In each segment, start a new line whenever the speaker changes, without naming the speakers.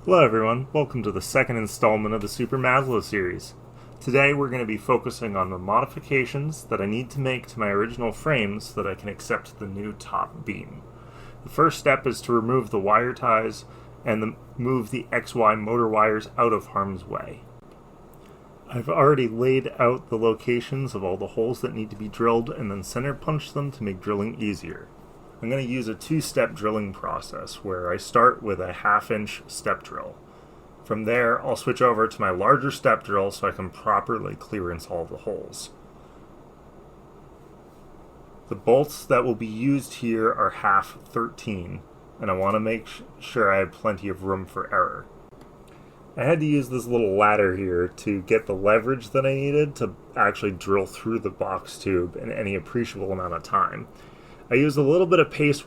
Hello everyone, welcome to the second installment of the Super Maslow series. Today we're going to be focusing on the modifications that I need to make to my original frame so that I can accept the new top beam. The first step is to remove the wire ties and move the XY motor wires out of harm's way. I've already laid out the locations of all the holes that need to be drilled and then center punched them to make drilling easier. I'm going to use a two-step drilling process where I start with a half-inch step drill. From there, I'll switch over to my larger step drill so I can properly clearance all the holes. The bolts that will be used here are half 13, and I want to make sure I have plenty of room for error. I had to use this little ladder here to get the leverage that I needed to actually drill through the box tube in any appreciable amount of time. I used a little bit of paste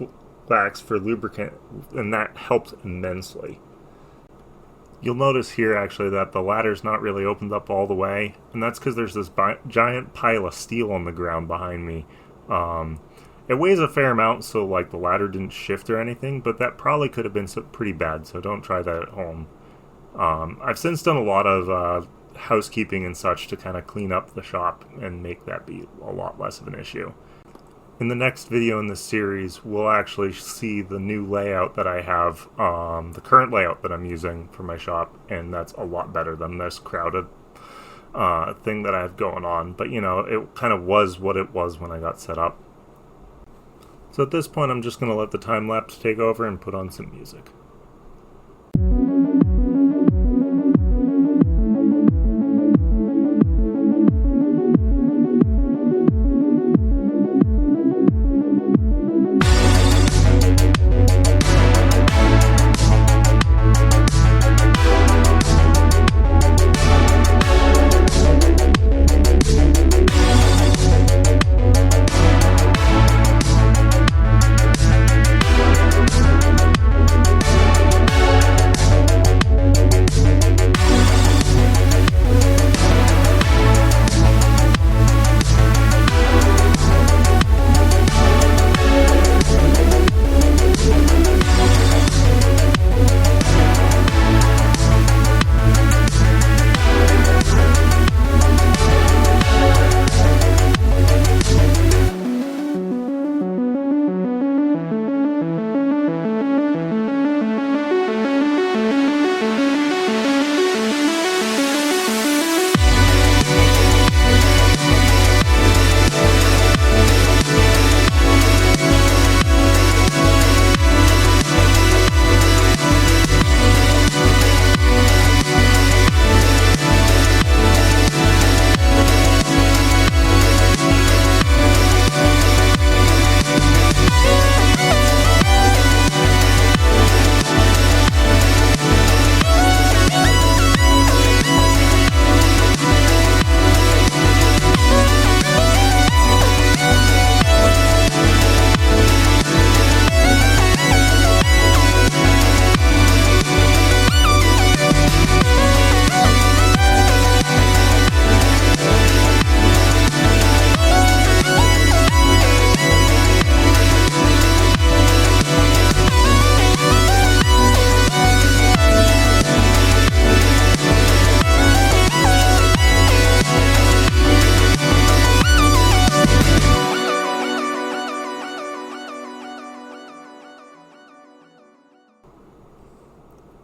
wax for lubricant, and that helped immensely. You'll notice here actually that the ladder's not really opened up all the way, and that's because there's this giant pile of steel on the ground behind me. It weighs a fair amount, so like the ladder didn't shift or anything, but that probably could have been pretty bad, so don't try that at home. I've since done a lot of housekeeping and such to kind of clean up the shop and make that be a lot less of an issue. In the next video in this series, we'll actually see the new layout that I have, the current layout that I'm using for my shop, and that's a lot better than this crowded thing that I have going on. But you know, it kind of was what it was when I got set up. So at this point, I'm just going to let the time lapse take over and put on some music.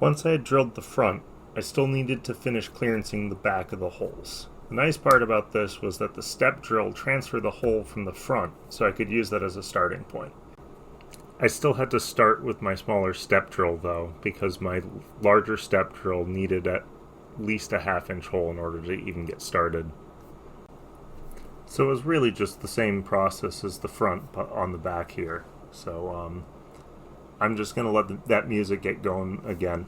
Once I had drilled the front, I still needed to finish clearancing the back of the holes. The nice part about this was that the step drill transferred the hole from the front, so I could use that as a starting point. I still had to start with my smaller step drill though, because my larger step drill needed at least a half-inch hole in order to even get started. So it was really just the same process as the front, but on the back here. So I'm just going to let that music get going again.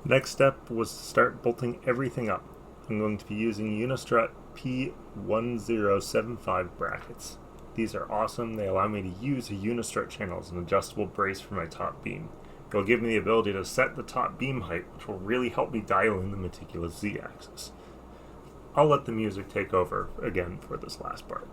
Next step was to start bolting everything up. I'm going to be using Unistrut P1075 brackets. These are awesome. They allow me to use a Unistrut channel as an adjustable brace for my top beam. It'll give me the ability to set the top beam height, which will really help me dial in the meticulous Z-axis. I'll let the music take over again for this last part.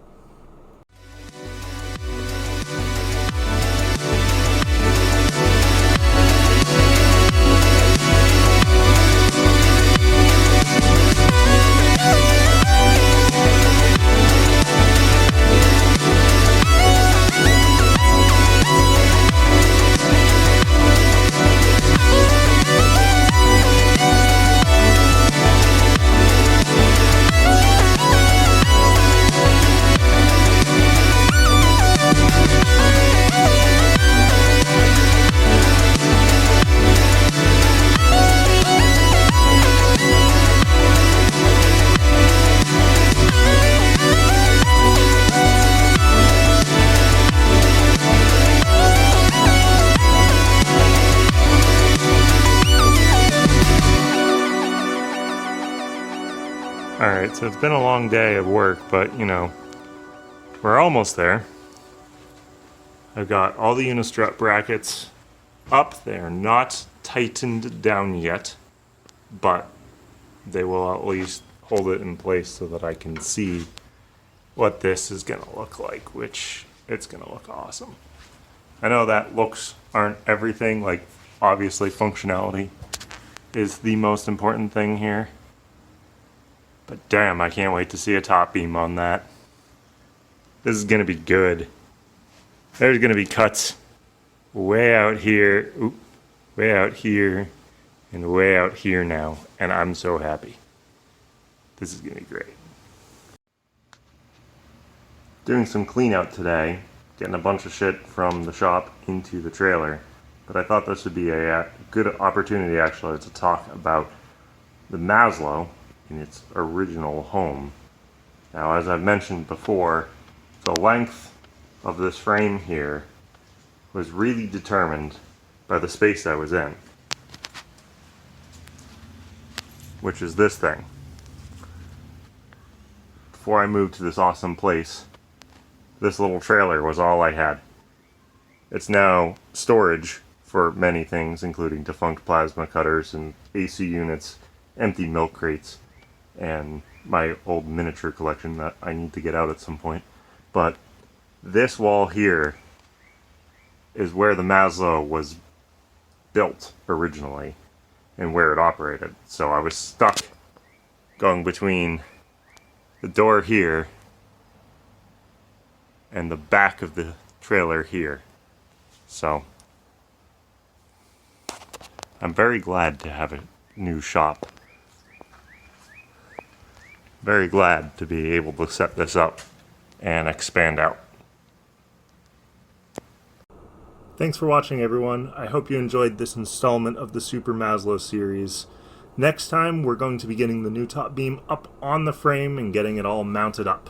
Alright, so it's been a long day of work, but you know, we're almost there. I've got all the Unistrut brackets up. They are not tightened down yet, but they will at least hold it in place so that I can see what this is going to look like, which it's going to look awesome. I know that looks aren't everything, like obviously functionality is the most important thing here. But damn, I can't wait to see a top beam on that. This is going to be good. There's going to be cuts way out here, way out here, and way out here now. And I'm so happy. This is going to be great. Doing some clean out today, getting a bunch of shit from the shop into the trailer. But I thought this would be a good opportunity actually to talk about the Maslow in its original home. Now, as I've mentioned before, the length of this frame here was really determined by the space I was in, which is this thing. Before I moved to this awesome place, this little trailer was all I had. It's now storage for many things, including defunct plasma cutters and AC units, empty milk crates, and my old miniature collection that I need to get out at some point. But this wall here is where the Maslow was built originally and where it operated. So I was stuck going between the door here and the back of the trailer here. So I'm very glad to have a new shop. Very glad to be able to set this up and expand out. Thanks for watching, everyone. I hope you enjoyed this installment of the Super Maslow series. Next time, we're going to be getting the new top beam up on the frame and getting it all mounted up.